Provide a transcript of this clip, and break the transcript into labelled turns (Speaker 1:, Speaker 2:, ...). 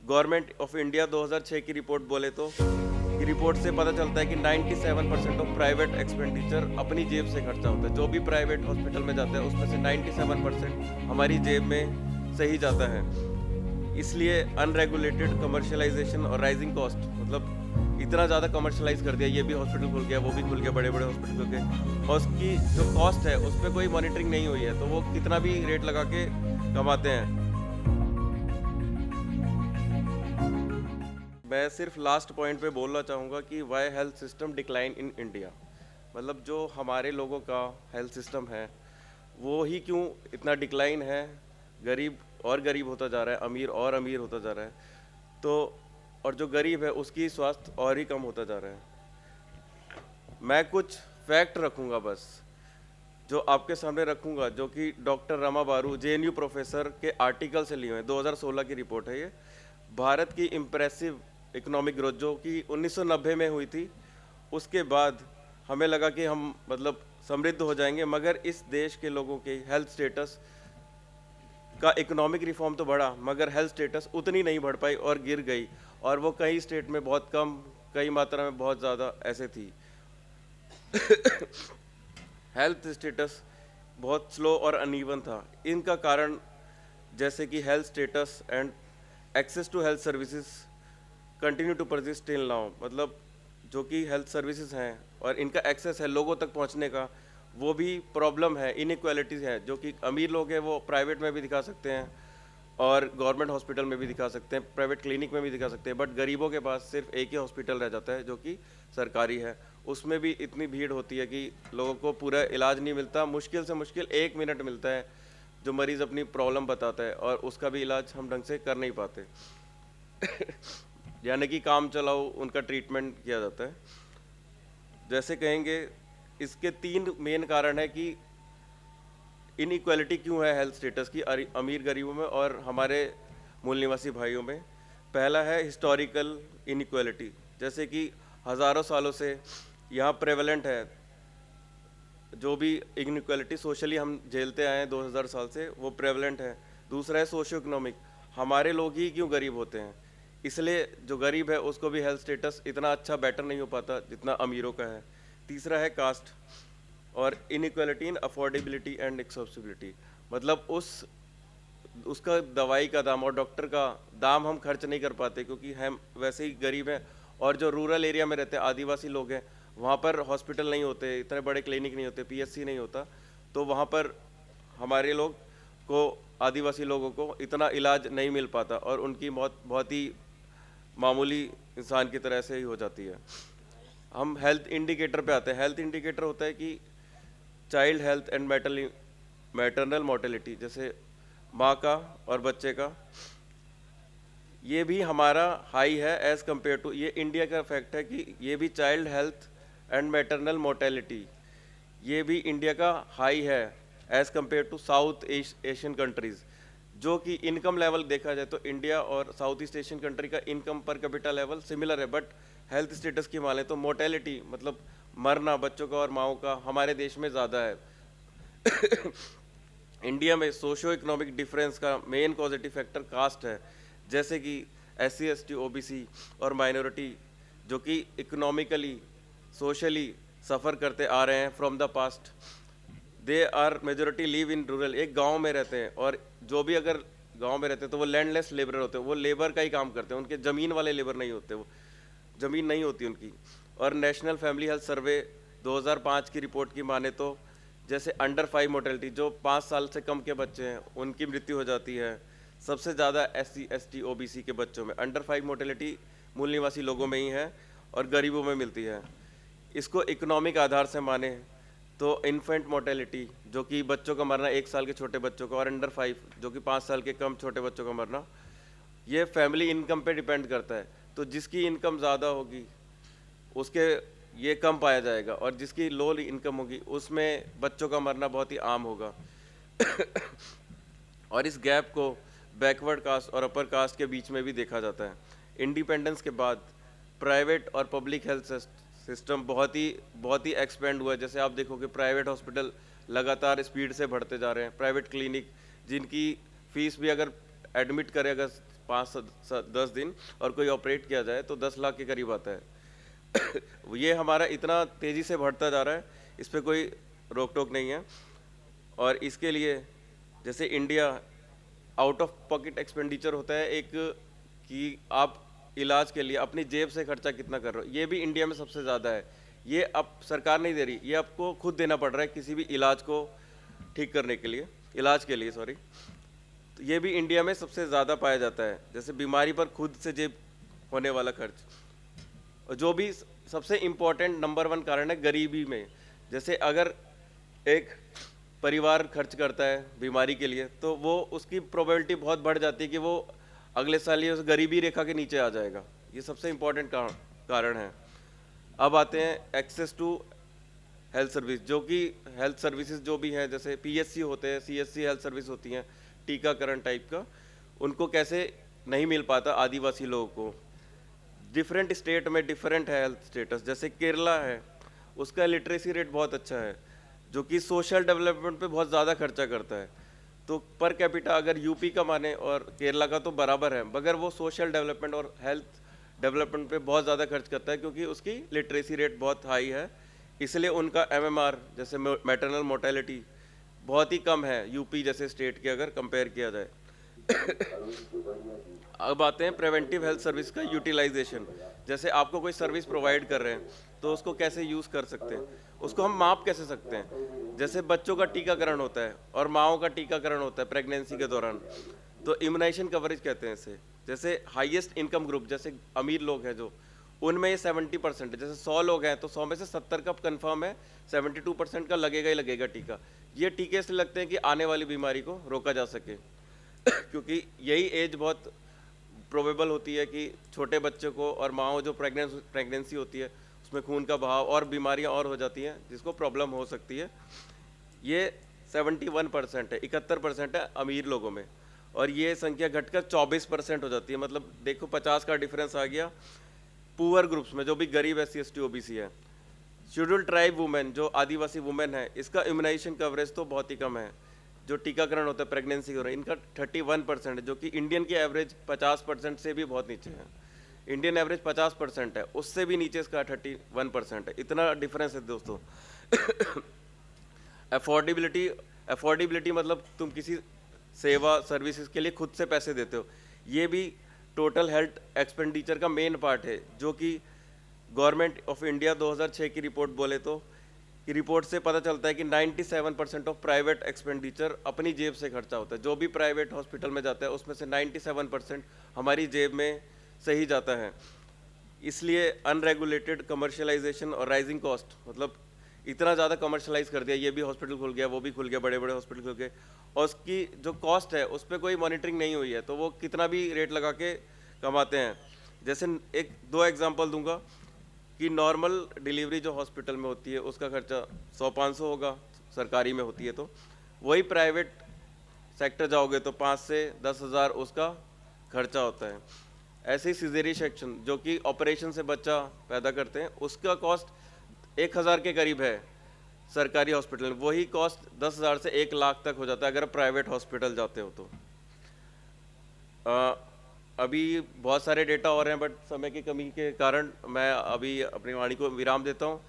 Speaker 1: Government of India 2006 की report बोले तो की रिपोर्ट से पता चलता है कि 97% ऑफ प्राइवेट एक्सपेंडिचर अपनी जेब से खर्चा होता है। जो भी प्राइवेट हॉस्पिटल में जाता है उसमें से 97% हमारी जेब में से ही जाता है। इसलिए अनरेगुलेटेड कमर्शलाइजेशन और राइजिंग कॉस्ट, मतलब इतना ज़्यादा कमर्शलाइज कर दिया, ये भी हॉस्पिटल खुल गया, वो भी खुल गया, बड़े बड़े हॉस्पिटल खुल गए, और उसकी जो कॉस्ट है उस पर कोई मॉनिटरिंग नहीं हुई है, तो वो कितना भी रेट लगा के कमाते हैं। मैं सिर्फ लास्ट पॉइंट पे बोलना चाहूँगा कि why health system decline in India, मतलब जो हमारे लोगों का हेल्थ सिस्टम है वो ही क्यों इतना डिक्लाइन है, गरीब और गरीब होता जा रहा है, अमीर और अमीर होता जा रहा है, तो और जो गरीब है उसकी स्वास्थ्य और ही कम होता जा रहा है। मैं कुछ फैक्ट रखूँगा बस, जो आपके सामने रखूँगा, जो कि डॉक्टर रमा बारू जेएनयू प्रोफेसर के आर्टिकल से लिए हुए हैं, 2016 की रिपोर्ट है ये। भारत की इम्प्रेसिव इकोनॉमिक ग्रोथ जो कि 1990 में हुई थी, उसके बाद हमें लगा कि हम मतलब समृद्ध हो जाएंगे, मगर इस देश के लोगों के हेल्थ स्टेटस का इकोनॉमिक रिफॉर्म तो बढ़ा मगर हेल्थ स्टेटस उतनी नहीं बढ़ पाई और गिर गई, और वो कई स्टेट में बहुत कम, कई मात्रा में बहुत ज़्यादा ऐसे थी। हेल्थ स्टेटस बहुत स्लो और अनइवन था। इनका कारण जैसे कि health status and access to health services continue to persist till now, मतलब जो कि हेल्थ सर्विसेज हैं और इनका एक्सेस है लोगों तक पहुंचने का, वो भी प्रॉब्लम है, इनइक्वालिटीज़ है, जो कि अमीर लोग हैं वो प्राइवेट में भी दिखा सकते हैं और गवर्नमेंट हॉस्पिटल में भी दिखा सकते हैं, प्राइवेट क्लिनिक में भी दिखा सकते हैं, बट गरीबों के पास सिर्फ एक ही हॉस्पिटल रह जाता है जो कि सरकारी है। उसमें भी इतनी भीड़ होती है कि लोगों को पूरा इलाज नहीं मिलता, मुश्किल से मुश्किल 1 मिनट मिलता है जो मरीज़ अपनी प्रॉब्लम बताता है, और उसका भी इलाज हम ढंग से कर नहीं पाते। यानी कि काम चलाओ उनका ट्रीटमेंट किया जाता है। जैसे कहेंगे इसके 3 मेन कारण है कि इनइक्वालिटी क्यों है हेल्थ स्टेटस की अमीर गरीबों में और हमारे मूल निवासी भाइयों में। पहला है हिस्टोरिकल इनइक्वालिटी, जैसे कि हज़ारों सालों से यहाँ प्रेवलेंट है, जो भी इनइक्वालिटी सोशली हम झेलते आए हैं 2000 साल से, वो प्रेवलेंट है। दूसरा है सोशियो इकोनॉमिक, हमारे लोग ही क्यों गरीब होते हैं, इसलिए जो गरीब है उसको भी हेल्थ स्टेटस इतना अच्छा बेटर नहीं हो पाता जितना अमीरों का है। तीसरा है कास्ट और inequality in affordability and accessibility, मतलब उसका दवाई का दाम और डॉक्टर का दाम हम खर्च नहीं कर पाते क्योंकि हम वैसे ही गरीब हैं, और जो रूरल एरिया में रहते हैं आदिवासी लोग हैं वहाँ पर हॉस्पिटल नहीं होते, इतने बड़े क्लिनिक नहीं होते, पीएचसी नहीं होता, तो वहाँ पर हमारे लोग को, आदिवासी लोगों को इतना इलाज नहीं मिल पाता और उनकी मौत बहुत ही मामूली इंसान की तरह से ही हो जाती है। हम हेल्थ इंडिकेटर पे आते हैं। हेल्थ इंडिकेटर होता है कि child health and maternal mortality, जैसे माँ का और बच्चे का, ये भी हमारा हाई है एज़ कम्पेयर टू, ये इंडिया का फैक्ट है कि ये भी child health and maternal mortality, ये भी इंडिया का हाई है as compare to South Asian countries. जो कि इनकम लेवल देखा जाए तो इंडिया और साउथ ईस्ट एशियन कंट्री का income per capita level similar है, बट हेल्थ स्टेटस की माने तो मोर्टेलिटी, मतलब मरना बच्चों का और माओं का हमारे देश में ज़्यादा है। इंडिया में सोशो इकोनॉमिक डिफरेंस का मेन पॉजिटिव फैक्टर कास्ट है, जैसे कि SC ST OBC और माइनॉरिटी जो कि इकोनॉमिकली सोशली सफ़र करते आ रहे हैं from the past, they are majority live in rural, एक गांव में रहते हैं, और जो भी अगर गांव में रहते हैं तो वो लैंडलेस लेबर होते हैं, वो लेबर का ही काम करते हैं, उनके ज़मीन वाले लेबर नहीं होते, वो ज़मीन नहीं होती उनकी। और नेशनल फैमिली हेल्थ सर्वे 2005 की रिपोर्ट की माने तो जैसे अंडर 5 मोर्टेलिटी, जो 5 साल से कम के बच्चे हैं उनकी मृत्यु हो जाती है, सबसे ज़्यादा SC ST OBC के बच्चों में। अंडर 5 मोर्टेलिटी मूल निवासी लोगों में ही है और गरीबों में मिलती है। इसको इकोनॉमिक आधार से माने तो इन्फेंट मोर्टेलिटी, जो कि बच्चों का मरना, 1 साल के छोटे बच्चों का, और अंडर 5 जो कि 5 साल के कम छोटे बच्चों का मरना, ये फैमिली इनकम पे डिपेंड करता है। तो जिसकी इनकम ज़्यादा होगी उसके ये कम पाया जाएगा, और जिसकी लो इनकम होगी उसमें बच्चों का मरना बहुत ही आम होगा। और इस गैप को बैकवर्ड कास्ट और अपर कास्ट के बीच में भी देखा जाता है। इंडिपेंडेंस के बाद प्राइवेट और पब्लिक हेल्थ सिस्टम बहुत ही एक्सपेंड हुआ है। जैसे आप देखोगे प्राइवेट हॉस्पिटल लगातार स्पीड से बढ़ते जा रहे हैं, प्राइवेट क्लिनिक जिनकी फ़ीस भी अगर एडमिट करें अगर 10 दिन और कोई ऑपरेट किया जाए तो 10 लाख के करीब आता है। ये हमारा इतना तेज़ी से बढ़ता जा रहा है, इस पे कोई रोक टोक नहीं है। और इसके लिए जैसे India out of pocket expenditure होता है एक, कि आप इलाज के लिए अपनी जेब से खर्चा कितना कर रहे हो, ये भी इंडिया में सबसे ज़्यादा है। ये अब सरकार नहीं दे रही, ये आपको खुद देना पड़ रहा है किसी भी इलाज को ठीक करने के लिए, इलाज के लिए सॉरी। तो ये भी इंडिया में सबसे ज़्यादा पाया जाता है, जैसे बीमारी पर खुद से जेब होने वाला खर्च। और जो भी सबसे इम्पोर्टेंट नंबर 1 कारण है गरीबी में, जैसे अगर एक परिवार खर्च करता है बीमारी के लिए तो वो उसकी प्रोबेबिलिटी बहुत बढ़ जाती है कि वो अगले साल ही उस गरीबी रेखा के नीचे आ जाएगा। ये सबसे इम्पोर्टेंट कारण है। अब आते हैं एक्सेस टू हेल्थ सर्विस, जो कि हेल्थ सर्विसेज जो भी हैं, जैसे पीएचसी होते हैं, सीएचसी हेल्थ सर्विस होती हैं, टीकाकरण टाइप का, उनको कैसे नहीं मिल पाता आदिवासी लोगों को। डिफरेंट स्टेट में डिफरेंट है हेल्थ स्टेटस। जैसे केरला है, उसका लिटरेसी रेट बहुत अच्छा है, जो कि सोशल डेवलपमेंट पे बहुत ज़्यादा खर्चा करता है। तो पर कैपिटा अगर यूपी का माने और केरला का तो बराबर है, मगर वो सोशल डेवलपमेंट और हेल्थ डेवलपमेंट पे बहुत ज़्यादा खर्च करता है, क्योंकि उसकी लिटरेसी रेट बहुत हाई है। इसलिए उनका एमएमआर जैसे मैटरनल मोर्टेलिटी बहुत ही कम है यूपी जैसे स्टेट के अगर कंपेयर किया जाए। अब आते हैं प्रिवेंटिव हेल्थ सर्विस का यूटिलाइजेशन। जैसे आपको कोई सर्विस प्रोवाइड कर रहे हैं तो उसको कैसे यूज़ कर सकते हैं, उसको हम माप कैसे सकते हैं। जैसे बच्चों का टीकाकरण होता है और माओं का टीकाकरण होता है प्रेगनेंसी के दौरान, तो इम्यूनाइजेशन कवरेज कहते हैं इसे। जैसे हाईएस्ट इनकम ग्रुप जैसे अमीर लोग हैं जो, उनमें ये 70% है। जैसे 100 लोग हैं तो 100 में से 70 का कन्फर्म है, 72% का लगेगा ही लगेगा टीका। ये टीके इसलिए लगते हैं कि आने वाली बीमारी को रोका जा सके। क्योंकि यही एज बहुत प्रोबेबल होती है कि छोटे बच्चों को और माओ जो प्रेगनेंसी होती है उसमें खून का बहाव और बीमारियां और हो जाती हैं जिसको प्रॉब्लम हो सकती है। ये 71% है, 71% है अमीर लोगों में, और ये संख्या घटकर 24% हो जाती है। मतलब देखो 50 का डिफरेंस आ गया। पुअर ग्रुप्स में जो भी गरीब SC ST OBC है, शेड्यूल ट्राइब वुमेन जो आदिवासी वुमेन है, इसका इम्यूनाइजेशन कवरेज तो बहुत ही कम है। जो टीकाकरण होता है प्रेगनेंसी के दौरान, इनका 31% है, जो कि इंडियन की एवरेज 50% से भी बहुत नीचे है। इंडियन एवरेज 50% है, उससे भी नीचे इसका 31% है। इतना डिफरेंस है दोस्तों। अफोर्डेबिलिटी मतलब तुम किसी सेवा सर्विसेज के लिए खुद से पैसे देते हो, ये भी टोटल हेल्थ एक्सपेंडिचर का मेन पार्ट है। जो कि गवर्नमेंट ऑफ इंडिया 2006 की रिपोर्ट बोले तो, कि रिपोर्ट से पता चलता है कि 97% ऑफ प्राइवेट एक्सपेंडिचर अपनी जेब से खर्चा होता है। जो भी प्राइवेट हॉस्पिटल में जाता है उसमें से 97% हमारी जेब में से ही जाता है। इसलिए अनरेगुलेटेड कमर्शलाइजेशन और राइजिंग कॉस्ट, मतलब इतना ज़्यादा कमर्शलाइज कर दिया, ये भी हॉस्पिटल खुल गया, वो भी खुल गया, बड़े बड़े हॉस्पिटल खुल गए, और उसकी जो कॉस्ट है उस पर कोई मॉनिटरिंग नहीं हुई है, तो वो कितना भी रेट लगा के कमाते हैं। जैसे एक दो एग्जांपल दूंगा कि नॉर्मल डिलीवरी जो हॉस्पिटल में होती है उसका खर्चा 100-500 होगा, सरकारी में होती है, तो वही प्राइवेट सेक्टर जाओगे तो 5 से 10 हज़ार उसका खर्चा होता है। ऐसे ही सिजेरियन सेक्शन जो कि ऑपरेशन से बच्चा पैदा करते हैं, उसका कॉस्ट 1,000 के करीब है सरकारी हॉस्पिटल में। वही कॉस्ट 10,000 से 1 लाख तक हो जाता है अगर प्राइवेट हॉस्पिटल जाते हो तो। अभी बहुत सारे डेटा और हैं, बट समय की कमी के कारण मैं अभी अपनी वाणी को विराम देता हूँ।